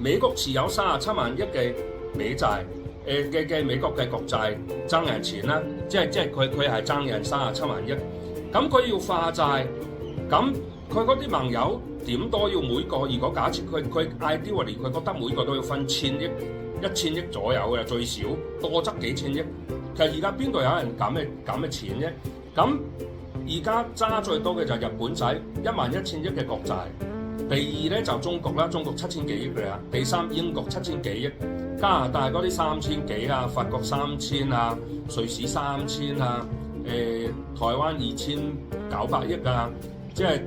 美國持有37萬億嘅美債，嘅美國嘅國債爭人錢啦，即係佢係爭人37萬億，咁佢要化債，咁佢嗰啲盟友點都要每個，如果假設佢 ideally 佢覺得每個都要分1000億左右嘅最少，多則幾千億。其實而家邊度有人減嘅錢啫？咁而家揸最多嘅就係日本仔11000億嘅國債，第二咧就中國啦，中國7000幾億嘅啦，第三英國7000幾億，加拿大嗰啲3000幾啊，法國3000啊，瑞士3000啊，台灣2900億啊，即係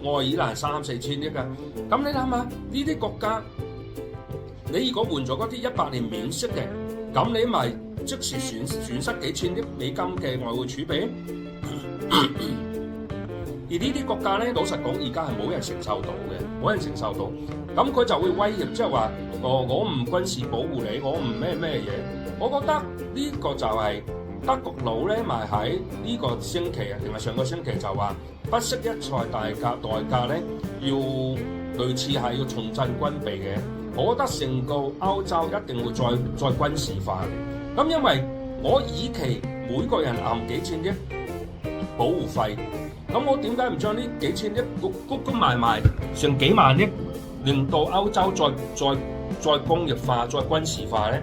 愛爾蘭3-4千億啊。咁你諗下呢啲國家，你如果換咗嗰啲100年免息嘅，咁你咪即時損失幾千億美金嘅外匯儲備。而呢啲國家咧，老實講，而家係冇人承受到嘅，冇人承受到。咁佢就會威脅，即係話，我唔軍事保護你，我唔咩嘢。我覺得呢個就係德國佬咧，咪喺呢個星期啊，定係上個星期就話不惜一切代價咧，要類似係要重振軍備嘅。我覺得成個歐洲一定會再軍事化嘅。咁因為我以期每個人揞幾千億保護費。咁我點解唔將呢幾千億谷埋成幾萬億，令到歐洲再工業化、再軍事化咧？